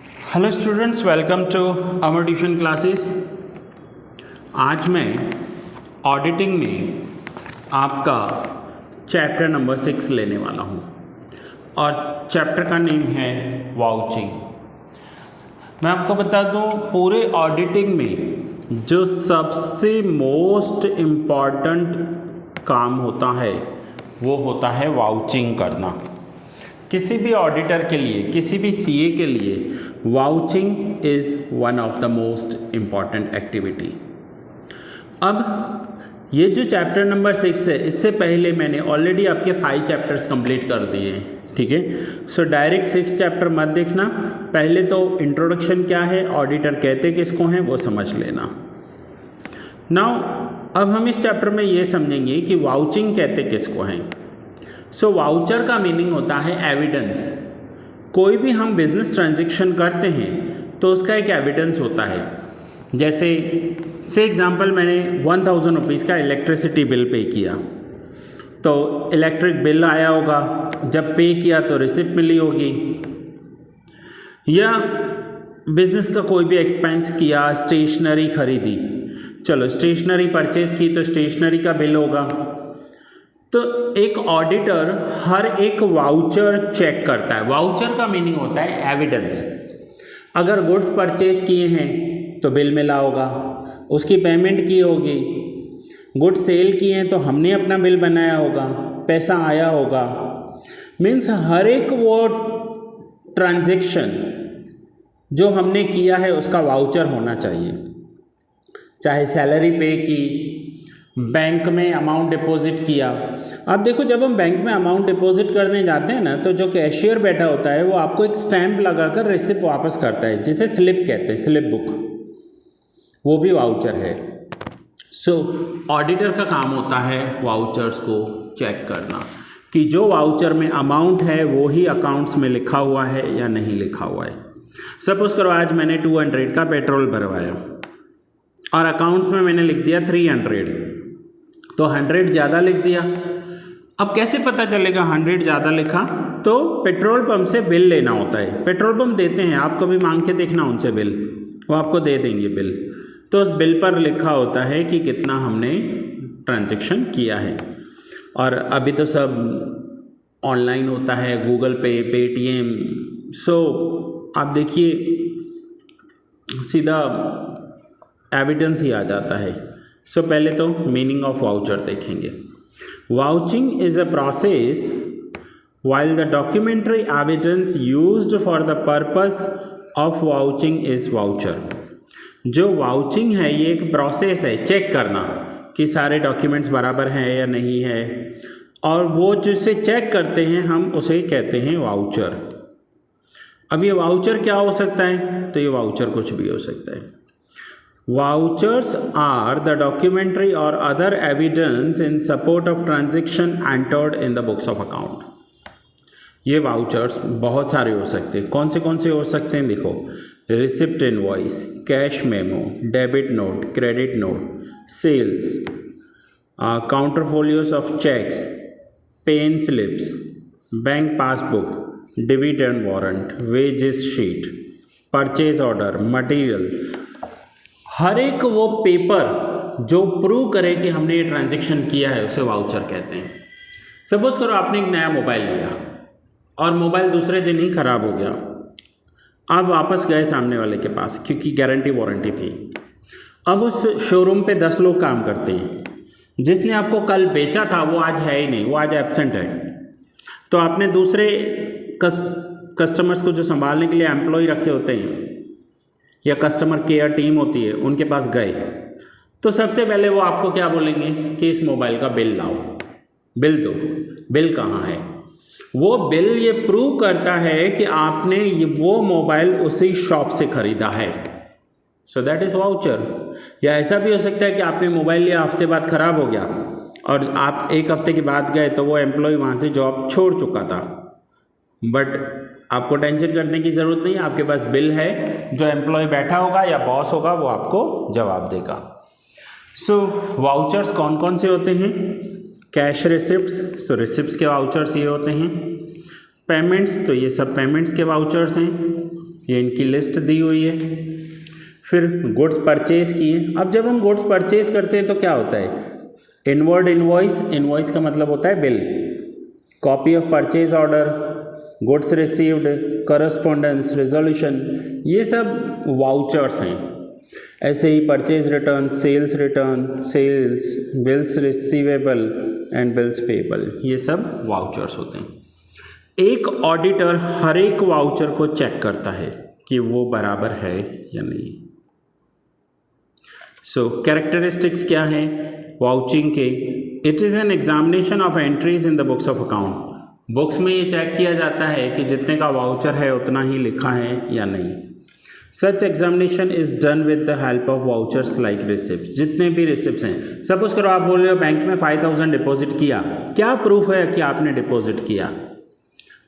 Hello students, welcome to our tuition classes. आज मैं auditing में आपका चैप्टर नंबर 6 लेने वाला हूँ और चैप्टर का नेम है वाउचिंग। मैं आपको बता दूँ, पूरे ऑडिटिंग में जो सबसे मोस्ट इम्पॉर्टेंट काम होता है वो होता है वाउचिंग करना। किसी भी ऑडिटर के लिए, किसी भी सीए के लिए vouching is one of the most important activity. अब ये जो चैप्टर नंबर 6 है, इससे पहले मैंने ऑलरेडी आपके 5 चैप्टर्स कंप्लीट कर दिए हैं, ठीक है। सो डायरेक्ट 6 चैप्टर मत देखना, पहले तो इंट्रोडक्शन क्या है, ऑडिटर कहते किसको हैं, वो समझ लेना। नाउ अब हम इस चैप्टर में ये समझेंगे कि वाउचिंग कहते किसको हैं। सो वाउचर का मीनिंग होता है एविडेंस। कोई भी हम बिजनेस ट्रांजैक्शन करते हैं तो उसका एक एविडेंस होता है। जैसे से एग्जांपल, मैंने 1000 रुपीज़ का इलेक्ट्रिसिटी बिल पे किया, तो इलेक्ट्रिक बिल आया होगा, जब पे किया तो रिसिप्ट मिली होगी। या बिजनेस का कोई भी एक्सपेंस किया, स्टेशनरी खरीदी, चलो स्टेशनरी परचेज की तो स्टेशनरी का बिल होगा। तो एक ऑडिटर हर एक वाउचर चेक करता है। वाउचर का मीनिंग होता है एविडेंस। अगर गुड्स परचेज किए हैं तो बिल मिला होगा, उसकी पेमेंट की होगी। गुड्स सेल किए हैं तो हमने अपना बिल बनाया होगा, पैसा आया होगा। मीन्स हर एक वो ट्रांजैक्शन जो हमने किया है उसका वाउचर होना चाहिए। चाहे सैलरी पे की, बैंक में अमाउंट डिपॉजिट किया। अब देखो, जब हम बैंक में अमाउंट डिपॉजिट करने जाते हैं ना, तो जो कैशियर बैठा होता है वो आपको एक स्टैंप लगाकर रिसिप्ट वापस करता है, जिसे स्लिप कहते हैं, स्लिप बुक, वो भी वाउचर है। सो ऑडिटर का काम होता है वाउचर्स को चेक करना कि जो वाउचर में अमाउंट है वो ही अकाउंट्स में लिखा हुआ है या नहीं लिखा हुआ है। सपोज करो आज मैंने 200 का पेट्रोल भरवाया और अकाउंट्स में मैंने लिख दिया 300, तो 100 ज़्यादा लिख दिया। अब कैसे पता चलेगा 100 ज़्यादा लिखा? तो पेट्रोल पंप से बिल लेना होता है। पेट्रोल पंप देते हैं, आप कभी मांग के देखना उनसे बिल, वो आपको दे देंगे बिल। तो उस बिल पर लिखा होता है कि कितना हमने ट्रांजैक्शन किया है। और अभी तो सब ऑनलाइन होता है, गूगल पे, पेटीएम। सो आप देखिए, सीधा एविडेंस ही आ जाता है। सो पहले तो मीनिंग ऑफ वाउचर देखेंगे। Vouching is a process while the documentary evidence used for the purpose of vouching is voucher। जो वाउचिंग है ये एक प्रोसेस है, चेक करना कि सारे डॉक्यूमेंट्स बराबर हैं या नहीं है, और वो जिसे चेक करते हैं हम उसे कहते हैं वाउचर। अब ये वाउचर क्या हो सकता है? तो ये वाउचर कुछ भी हो सकता है। Vouchers are the documentary or other evidence in support of transaction entered in the books of account। ये वाउचर्स बहुत सारे हो सकते हैं। कौन से हो सकते हैं? देखो, receipt invoice, cash memo, debit note, credit note, sales, counterfoils of cheques, pay in slips, bank passbook, dividend warrant, wages sheet, purchase order, material. हर एक वो पेपर जो प्रूव करे कि हमने ये ट्रांजैक्शन किया है उसे वाउचर कहते हैं। सपोज करो आपने एक नया मोबाइल लिया और मोबाइल दूसरे दिन ही ख़राब हो गया। आप वापस गए सामने वाले के पास, क्योंकि गारंटी वारंटी थी। अब उस शोरूम पे 10 लोग काम करते हैं। जिसने आपको कल बेचा था वो आज है ही नहीं, वो आज एब्सेंट है। तो आपने दूसरे कस्टमर्स को जो संभालने के लिए एम्प्लॉय रखे होते हैं या कस्टमर केयर टीम होती है, उनके पास गए तो सबसे पहले वो आपको क्या बोलेंगे कि इस मोबाइल का बिल लाओ, बिल दो। बिल कहाँ है? वो बिल ये प्रूव करता है कि आपने वो मोबाइल उसी शॉप से ख़रीदा है। So that is voucher. या ऐसा भी हो सकता है कि आपने मोबाइल लिया, हफ्ते बाद ख़राब हो गया और आप 1 हफ्ते के बाद गए तो वो एम्प्लॉय वहाँ से जॉब छोड़ चुका था। बट आपको टेंशन करने की ज़रूरत नहीं, आपके पास बिल है। जो एम्प्लॉय बैठा होगा या बॉस होगा वो आपको जवाब देगा। सो वाउचर्स कौन से होते हैं? कैश रिसिप्ट्स, सो रिसिप्ट्स के वाउचर्स ये होते हैं। पेमेंट्स, तो ये सब पेमेंट्स के वाउचर्स हैं। ये इनकी लिस्ट दी हुई है। फिर गुड्स परचेज किए। अब जब हम गुड्स परचेज करते हैं तो क्या होता है, इनवर्ड इनवॉइस, इनवॉइस का मतलब होता है bill, copy of purchase order, goods received, correspondence, resolution, ये सब वाउचर्स हैं। ऐसे ही purchase return, sales return, sales, bills receivable and bills payable, ये सब वाउचर्स होते हैं। एक ऑडिटर हर एक वाउचर को चेक करता है कि वो बराबर है या नहीं। सो कैरेक्टरिस्टिक्स क्या हैं वाउचिंग के? It is an examination of entries in the books of account. Books में ये चेक किया जाता है कि जितने का वाउचर है उतना ही लिखा है या नहीं। Such examination is done with the help of vouchers like receipt. जितने भी रिसिप्ट हैं, सपोज करो आप बोल रहे हो बैंक में 5000 डिपॉजिट किया, क्या प्रूफ है कि आपने डिपॉजिट किया?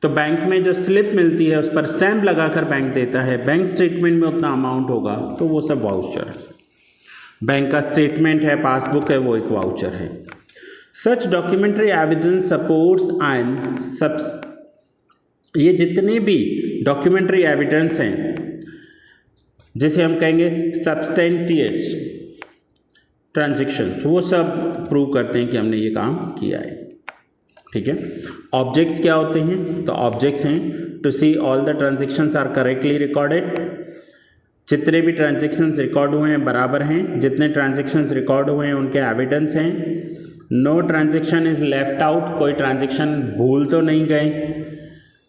तो बैंक में जो स्लिप मिलती है उस पर स्टैंप लगाकर बैंक देता है, बैंक स्टेटमेंट में उतना अमाउंट होगा, तो वो सब वाउचर्स। बैंक का स्टेटमेंट है, पासबुक है, वो एक वाउचर है। Such documentary evidence supports and subs, ये जितने भी डॉक्यूमेंट्री एविडेंस हैं, जैसे हम कहेंगे सब्सटेंटिएट्स ट्रांजैक्शन, वो सब प्रूव करते हैं कि हमने ये काम किया है। ठीक है। ऑब्जेक्ट्स क्या होते हैं? तो ऑब्जेक्ट्स हैं to see all the transactions are correctly recorded, जितने भी ट्रांजैक्शंस रिकॉर्ड हुए हैं बराबर हैं, जितने ट्रांजैक्शंस रिकॉर्ड हुए हैं उनके एविडेंस हैं। No transaction is left out, कोई ट्रांजैक्शन भूल तो नहीं गए।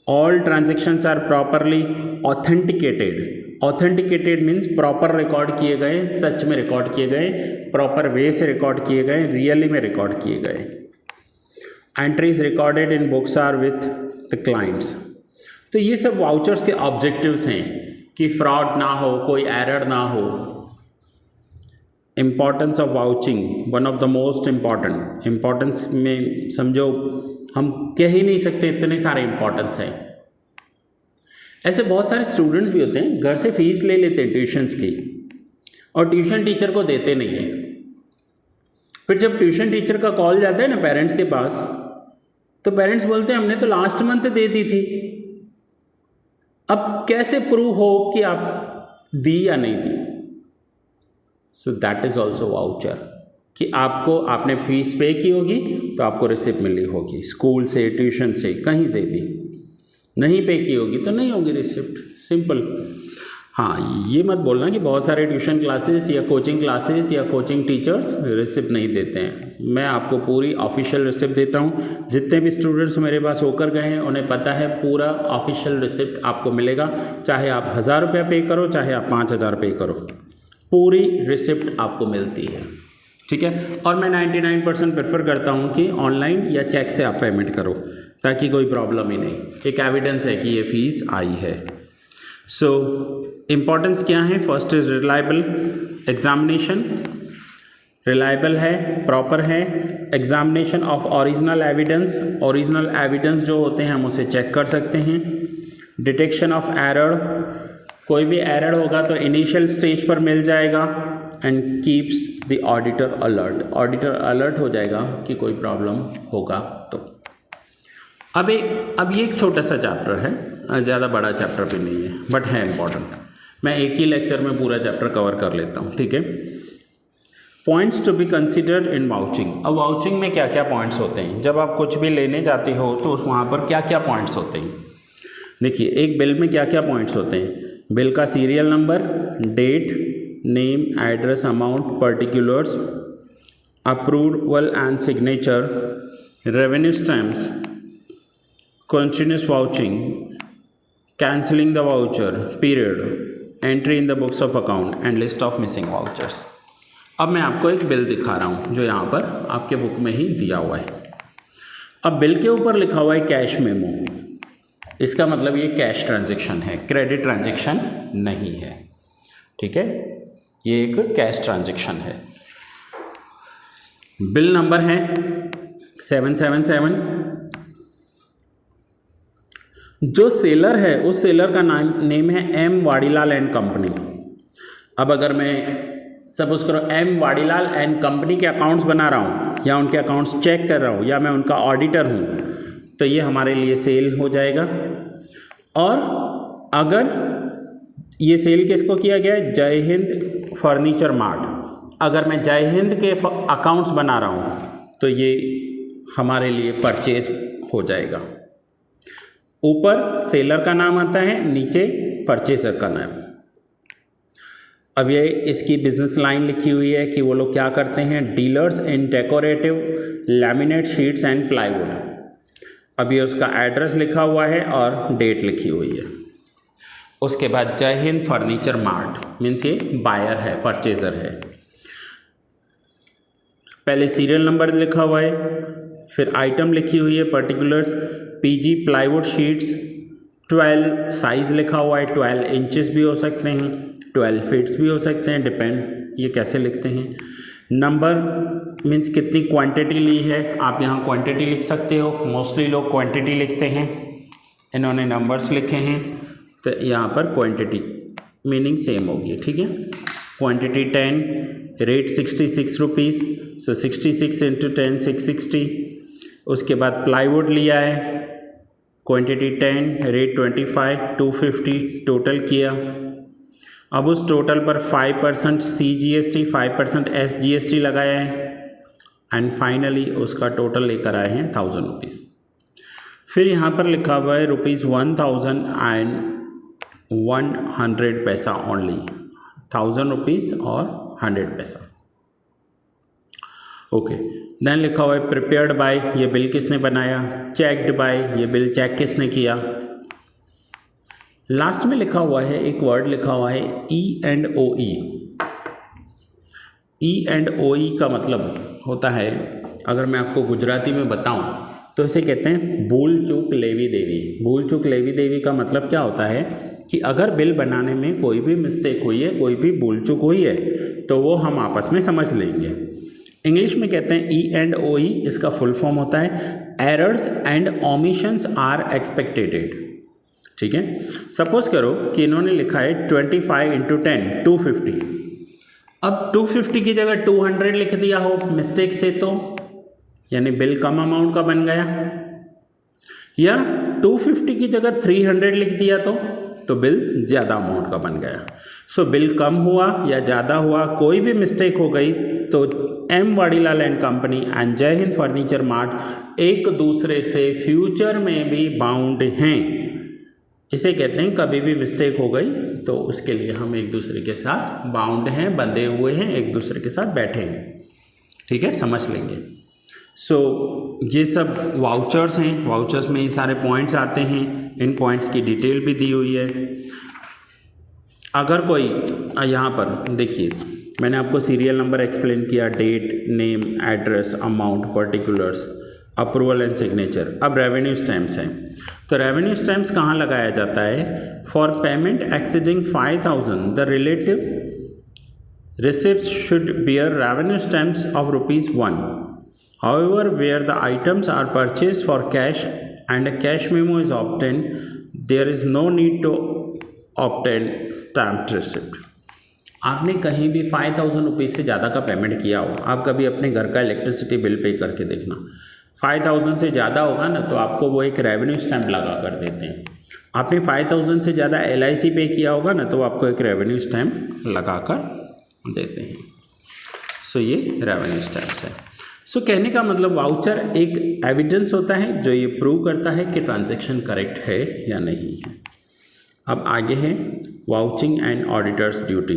All transactions are properly authenticated. Authenticated means proper record किए गए, सच में रिकॉर्ड किए गए, प्रॉपर वे से रिकॉर्ड किए गए, रियली में रिकॉर्ड किए गए। Entries recorded in books are with the clients. तो ये सब वाउचर्स के ऑब्जेक्टिव्स हैं कि फ्रॉड ना हो, कोई एरर ना हो। Importance of vouching, one of the most important. Importance में समझो हम कह ही नहीं सकते, इतने सारे इम्पॉर्टेंस हैं। ऐसे बहुत सारे स्टूडेंट्स भी होते हैं घर से फीस ले लेते हैं ट्यूशन्स की और ट्यूशन टीचर को देते नहीं है। फिर जब ट्यूशन टीचर का कॉल जाता है ना पेरेंट्स के पास, तो पेरेंट्स बोलते हैं हमने तो लास्ट मंथ दे दी थी, अब कैसे प्रूव हो कि आप दी या नहीं दी? So that is also voucher, कि आपको आपने फीस पे की होगी तो आपको रिसिप्ट मिली होगी, स्कूल से, ट्यूशन से, कहीं से भी। नहीं पे की होगी तो नहीं होगी रिसिप्ट, सिंपल। हाँ, ये मत बोलना कि बहुत सारे ट्यूशन क्लासेस या कोचिंग क्लासेस या कोचिंग टीचर्स रिसिप्ट नहीं देते हैं। मैं आपको पूरी ऑफिशियल रिसिप्ट देता हूँ। जितने भी स्टूडेंट्स मेरे पास होकर गए हैं उन्हें पता है पूरा ऑफिशियल रिसिप्ट आपको मिलेगा, चाहे आप 1000 रुपया पे करो, चाहे आप 5000 पे करो, पूरी रिसिप्ट आपको मिलती है। ठीक है। और मैं 99% प्रेफर करता हूँ कि ऑनलाइन या चेक से आप पेमेंट करो, ताकि कोई प्रॉब्लम ही नहीं, एक एविडेंस है कि ये फीस आई है। सो इम्पॉर्टेंस क्या है? First is reliable examination, reliable है, प्रॉपर है। Examination of original evidence, original evidence जो होते हैं हम उसे चेक कर सकते हैं। डिटेक्शन ऑफ एरर, कोई भी एरर होगा तो इनिशियल स्टेज पर मिल जाएगा। And keeps the auditor alert, auditor alert हो जाएगा कि कोई प्रॉब्लम होगा तो। अब ये एक छोटा सा चैप्टर है, ज़्यादा बड़ा चैप्टर भी नहीं है, बट है इम्पॉर्टेंट। मैं एक ही लेक्चर में पूरा चैप्टर कवर कर लेता हूँ। ठीक है। Points to be considered in vouching. अब वाउचिंग में क्या क्या पॉइंट्स होते हैं? जब आप कुछ भी लेने जाते हो तो वहाँ पर क्या क्या पॉइंट्स होते हैं? देखिए, एक बिल में क्या क्या पॉइंट्स होते हैं? बिल का serial number, date, name, address, amount, particulars, approval and signature, revenue stamps, continuous vouching, cancelling the voucher, period, entry in the books of account and list of missing vouchers। अब मैं आपको एक bill दिखा रहा हूँ जो यहाँ पर आपके बुक में ही दिया हुआ है। अब बिल के ऊपर लिखा हुआ है कैश मेमो, इसका मतलब ये कैश ट्रांजैक्शन है, क्रेडिट ट्रांजैक्शन नहीं है। ठीक है, ये एक कैश ट्रांजैक्शन है। बिल नंबर है 777। जो सेलर है उस सेलर का नेम है एम वाड़ीलाल एंड कंपनी। अब अगर मैं सपोज करो एम वाड़ीलाल एंड कंपनी के अकाउंट्स बना रहा हूँ या उनके अकाउंट्स चेक कर रहा हूँ या मैं उनका ऑडिटर हूँ, तो ये हमारे लिए सेल हो जाएगा। और अगर ये सेल किसको किया गया है? जय हिंद फर्नीचर मार्ट। अगर मैं जय हिंद के अकाउंट्स बना रहा हूँ तो ये हमारे लिए परचेज हो जाएगा। ऊपर सेलर का नाम आता है, नीचे परचेजर का नाम। अब ये इसकी बिजनेस लाइन लिखी हुई है कि वो लोग क्या करते हैं, dealers in decorative laminate sheets and plywood. अब ये उसका एड्रेस लिखा हुआ है और डेट लिखी हुई है। उसके बाद जय हिंद फर्नीचर मार्ट मीन्स ये बायर है, परचेजर है। पहले सीरियल नंबर लिखा हुआ है, फिर आइटम लिखी हुई है, particulars, PG plywood sheets 12 size लिखा हुआ है, 12 इंचेस भी हो सकते हैं, 12 फीट्स भी हो सकते हैं, डिपेंड ये कैसे लिखते हैं। नंबर मीन्स कितनी क्वांटिटी ली है, आप यहाँ क्वांटिटी लिख सकते हो, मोस्टली लोग क्वांटिटी लिखते हैं, इन्होंने नंबर्स लिखे हैं तो यहाँ पर क्वांटिटी मीनिंग सेम होगी, ठीक है। क्वांटिटी 10, रेट 66 रुपीज़, सो 66 इंटू 10 660। उसके बाद प्लाईवुड लिया है, क्वांटिटी 10, रेट 25, 250 टोटल किया। अब उस टोटल पर 5% CGST 5% SGST लगाया है एंड फाइनली उसका टोटल लेकर आए हैं 1000 रुपीज़। फिर यहाँ पर लिखा हुआ है ₹1001 पैसा ओनली, 1000 रुपीज़ और 100 पैसा। ओके, देन लिखा हुआ है प्रिपेयर्ड बाय, ये बिल किसने बनाया, चेक्ड बाय, ये बिल चेक किसने किया। लास्ट में लिखा हुआ है एक वर्ड लिखा हुआ है E&OE। E&OE का मतलब होता है, अगर मैं आपको गुजराती में बताऊं तो इसे कहते हैं भूल चूक लेवी देवी। भूल चूक लेवी देवी का मतलब क्या होता है कि अगर बिल बनाने में कोई भी मिस्टेक हुई है, कोई भी भूल चूक हुई है तो वो हम आपस में समझ लेंगे। इंग्लिश में कहते हैं E&OE, इसका फुल फॉर्म होता है errors and omissions are expected. ठीक है, सपोज करो कि इन्होंने लिखा है 25 इंटू 10 250। अब 250 की जगह 200 लिख दिया हो मिस्टेक से तो यानी बिल कम अमाउंट का बन गया, या 250 की जगह 300 लिख दिया तो बिल ज़्यादा अमाउंट का बन गया। सो बिल कम हुआ या ज़्यादा हुआ, कोई भी मिस्टेक हो गई तो M Vadilal and company and जय हिंद फर्नीचर मार्ट एक दूसरे से फ्यूचर में भी बाउंड हैं। इसे कहते हैं कभी भी मिस्टेक हो गई तो उसके लिए हम एक दूसरे के साथ बाउंड हैं, बंधे हुए हैं, एक दूसरे के साथ बैठे हैं। ठीक है, समझ लेंगे। सो ये सब वाउचर्स हैं, वाउचर्स में ये सारे पॉइंट्स आते हैं, इन पॉइंट्स की डिटेल भी दी हुई है। अगर कोई यहाँ पर देखिए, मैंने आपको सीरियल नंबर एक्सप्लेन किया, date, name, address, amount, particulars, approval and signature. अब रेवेन्यू स्टैम्प्स हैं, तो रेवेन्यू स्टैम्प्स कहाँ लगाया जाता है, for payment exceeding 5000 the relative receipts should bear revenue stamps of ₹1. However, where the items are purchased for cash and a cash memo is obtained, there is no need to obtain stamped receipt. आपने कहीं भी 5000 rupees से ज़्यादा का payment किया हो, आप कभी अपने घर का इलेक्ट्रिसिटी बिल पे करके देखना, 5000 से ज़्यादा होगा ना तो आपको वो एक रेवेन्यू स्टैम्प लगा कर देते हैं। आपने 5000 से ज़्यादा LIC पे किया होगा ना तो आपको एक रेवेन्यू स्टैम्प लगा कर देते हैं। सो ये रेवेन्यू स्टैम्प्स है। सो कहने का मतलब वाउचर एक एविडेंस होता है जो ये प्रूव करता है कि ट्रांजैक्शन करेक्ट है या नहीं है। अब आगे है वाउचिंग एंड ऑडिटर्स ड्यूटी।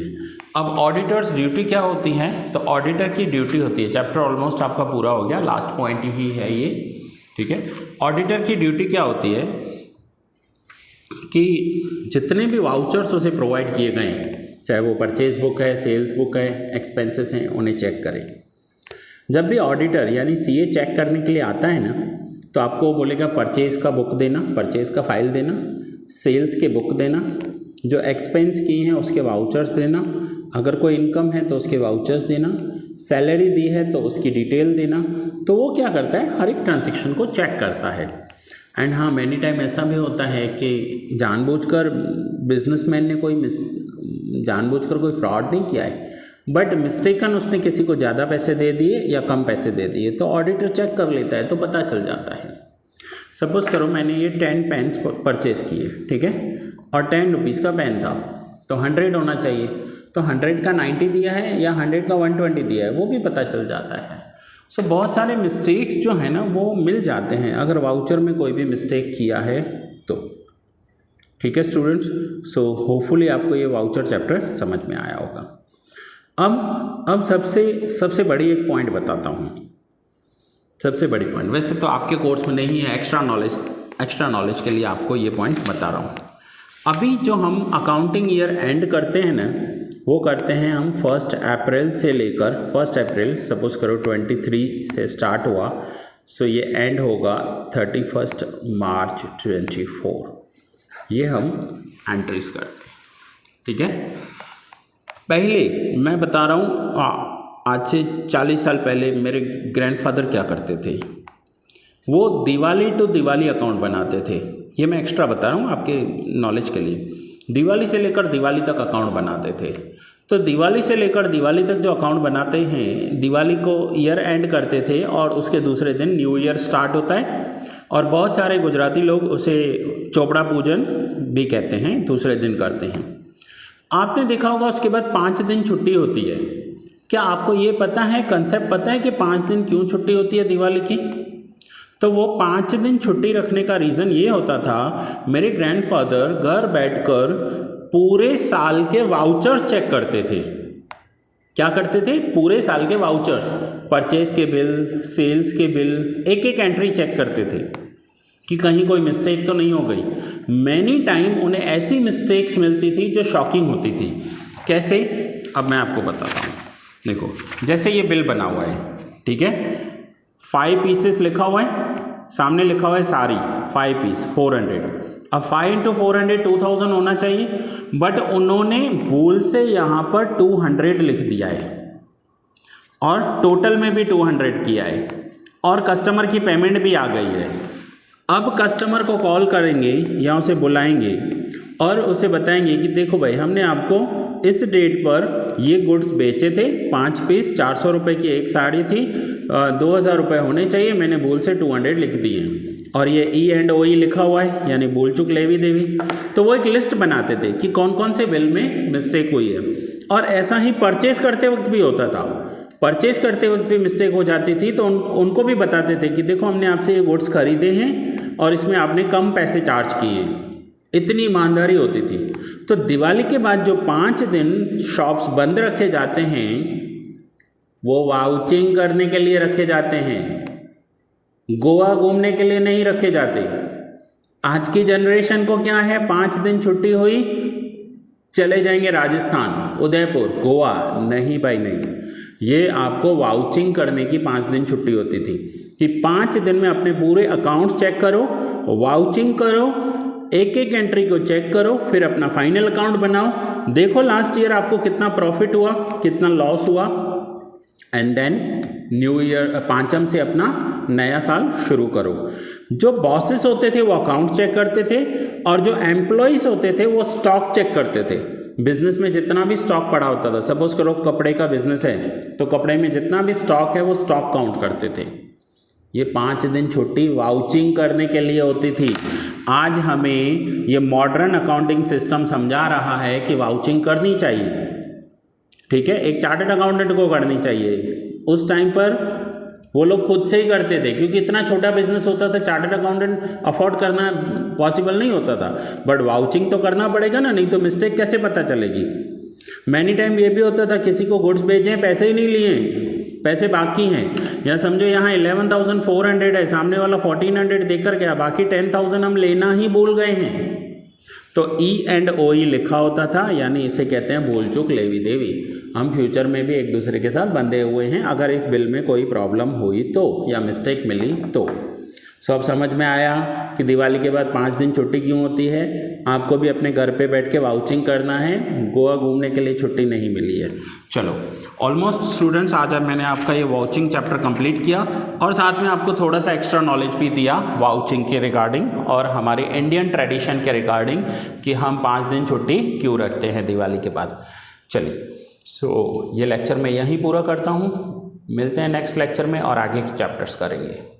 अब ऑडिटर्स ड्यूटी क्या होती है, तो ऑडिटर की ड्यूटी होती है, चैप्टर ऑलमोस्ट आपका पूरा हो गया, लास्ट पॉइंट ही है ये। ठीक है, ऑडिटर की ड्यूटी क्या होती है कि जितने भी वाउचर्स उसे प्रोवाइड किए गए हैं, चाहे वो परचेज बुक है, सेल्स बुक है, एक्सपेंसेस हैं, उन्हें चेक करें। जब भी ऑडिटर यानी CA चेक करने के लिए आता है ना तो आपको बोलेगा परचेज का बुक देना, परचेज का फाइल देना, सेल्स के बुक देना, जो एक्सपेंस किए हैं उसके वाउचर्स देना, अगर कोई इनकम है तो उसके वाउचर्स देना, सैलरी दी है तो उसकी डिटेल देना। तो वो क्या करता है, हर एक ट्रांजेक्शन को चेक करता है। एंड हाँ, मैनी टाइम ऐसा भी होता है कि जानबूझकर बिजनेसमैन ने जानबूझकर कोई फ्रॉड नहीं किया है, बट मिस्टेकन उसने किसी को ज़्यादा पैसे दे दिए या कम पैसे दे दिए, तो ऑडिटर चेक कर लेता है तो पता चल जाता है। सपोज करो मैंने ये 10 पेन्स परचेज़ किए, ठीक है, और 10 रुपीज़ का पेन था, तो 100 होना चाहिए, तो 100 का 90 दिया है या 100 का 120 दिया है वो भी पता चल जाता है। सो बहुत सारे मिस्टेक्स जो है ना वो मिल जाते हैं अगर वाउचर में कोई भी मिस्टेक किया है तो। ठीक है स्टूडेंट्स, सो होपफुली आपको ये वाउचर चैप्टर समझ में आया होगा। अब सबसे बड़ी एक पॉइंट बताता हूँ, सबसे बड़ी पॉइंट, वैसे तो आपके कोर्स में नहीं है, एक्स्ट्रा नॉलेज के लिए आपको ये पॉइंट बता रहा हूँ। अभी जो हम अकाउंटिंग ईयर एंड करते हैं ना वो करते हैं हम 1 अप्रैल से लेकर 1 अप्रैल सपोज करो 23 से स्टार्ट हुआ, सो ये एंड होगा 31 मार्च 24, ये हम एंट्रीज करते हैं। ठीक है, पहले मैं बता रहा हूँ आज से 40 साल पहले मेरे ग्रैंडफादर क्या करते थे, वो दिवाली टू दिवाली अकाउंट बनाते थे। ये मैं एक्स्ट्रा बता रहा हूँ आपके नॉलेज के लिए। दिवाली से लेकर दिवाली तक अकाउंट बनाते थे। तो दिवाली से लेकर दिवाली तक जो अकाउंट बनाते हैं, दिवाली को ईयर एंड करते थे और उसके दूसरे दिन न्यू ईयर स्टार्ट होता है, और बहुत सारे गुजराती लोग उसे चोपड़ा पूजन भी कहते हैं, दूसरे दिन करते हैं। आपने देखा होगा उसके बाद 5 दिन छुट्टी होती है। क्या आपको ये पता है, कंसेप्ट पता है कि 5 दिन क्यों छुट्टी होती है दिवाली की? तो वो 5 दिन छुट्टी रखने का रीज़न ये होता था, मेरे ग्रैंडफादर घर बैठकर पूरे साल के वाउचर्स चेक करते थे। क्या करते थे? पूरे साल के वाउचर्स, परचेज के बिल, सेल्स के बिल, एक एक एंट्री चेक करते थे कि कहीं कोई मिस्टेक तो नहीं हो गई। मैनी टाइम उन्हें ऐसी मिस्टेक्स मिलती थी जो शॉकिंग होती थी। कैसे? अब मैं आपको बताता हूँ। देखो, जैसे ये बिल बना हुआ है, ठीक है, 5 पीसेस लिखा हुआ है, सामने लिखा हुआ है साड़ी 5 पीस 400। अब 5 × 400 2000 होना चाहिए, बट उन्होंने भूल से यहाँ पर 200 लिख दिया है और टोटल में भी 200 किया है और कस्टमर की पेमेंट भी आ गई है। अब कस्टमर को कॉल करेंगे या उसे बुलाएंगे और उसे बताएंगे कि देखो भाई, हमने आपको इस डेट पर ये गुड्स बेचे थे, 5 पीस 400 रुपये की एक साड़ी थी, 2000 रुपये होने चाहिए, मैंने भूल से 200 लिख दिए और ये E&OE लिखा हुआ है, यानी भूल चूक लेवी देवी। तो वो एक लिस्ट बनाते थे कि कौन कौन से बिल में मिस्टेक हुई है। और ऐसा ही परचेज करते वक्त भी होता था, परचेज करते वक्त भी मिस्टेक हो जाती थी तो उनको भी बताते थे कि देखो, हमने आपसे ये गुड्स खरीदे हैं और इसमें आपने कम पैसे चार्ज किए हैं। इतनी ईमानदारी होती थी। तो दिवाली के बाद जो 5 दिन शॉप्स बंद रखे जाते हैं वो वाउचिंग करने के लिए रखे जाते हैं, गोवा घूमने के लिए नहीं रखे जाते। आज की जनरेशन को क्या है, 5 दिन छुट्टी हुई, चले जाएंगे राजस्थान, उदयपुर, गोवा। नहीं भाई नहीं, ये आपको वाउचिंग करने की 5 दिन छुट्टी होती थी कि 5 दिन में अपने पूरे अकाउंट चेक करो, वाउचिंग करो, एक एक एंट्री को चेक करो, फिर अपना फाइनल अकाउंट बनाओ, देखो लास्ट ईयर आपको कितना प्रॉफिट हुआ, कितना लॉस हुआ, एंड देन न्यू ईयर पांचम से अपना नया साल शुरू करो। जो बॉसेस होते थे वो अकाउंट चेक करते थे और जो एम्प्लॉयज़ होते थे वो स्टॉक चेक करते थे। बिजनेस में जितना भी स्टॉक पड़ा होता था, सपोज करो कपड़े का बिजनेस है तो कपड़े में जितना भी स्टॉक है वो स्टॉक काउंट करते थे। ये 5 दिन छुट्टी वाउचिंग करने के लिए होती थी। आज हमें ये मॉडर्न अकाउंटिंग सिस्टम समझा रहा है कि वाउचिंग करनी चाहिए, ठीक है, एक चार्टर्ड अकाउंटेंट को करनी चाहिए। उस टाइम पर वो लोग खुद से ही करते थे क्योंकि इतना छोटा बिजनेस होता था, चार्टर्ड अकाउंटेंट अफोर्ड करना पॉसिबल नहीं होता था। बट वाउचिंग तो करना पड़ेगा ना, नहीं तो मिस्टेक कैसे पता चलेगी। मैनी टाइम ये भी होता था, किसी को गुड्स भेजे, पैसे ही नहीं लिए, पैसे बाकी हैं, या समझो यहाँ 11,400 है, सामने वाला 1,400 देकर गया, बाकी 10,000 हम लेना ही भूल गए हैं। तो E&OE लिखा होता था, यानी इसे कहते हैं भूल चूक लेवी देवी। हम फ्यूचर में भी एक दूसरे के साथ बंधे हुए हैं अगर इस बिल में कोई प्रॉब्लम हुई तो, या मिस्टेक मिली तो। सो अब समझ में आया कि दिवाली के बाद 5 दिन छुट्टी क्यों होती है। आपको भी अपने घर पे बैठ के वाउचिंग करना है, गोवा घूमने के लिए छुट्टी नहीं मिली है। चलो, ऑलमोस्ट स्टूडेंट्स आज मैंने आपका ये वाउचिंग चैप्टर कंप्लीट किया और साथ में आपको थोड़ा सा एक्स्ट्रा नॉलेज भी दिया वाउचिंग के रिगार्डिंग और हमारे इंडियन ट्रेडिशन के रिगार्डिंग कि हम 5 दिन छुट्टी क्यों रखते हैं दिवाली के बाद। चलिए, सो ये लेक्चर मैं यहीं पूरा करता हूँ, मिलते हैं नेक्स्ट लेक्चर में और आगे के चैप्टर्स करेंगे।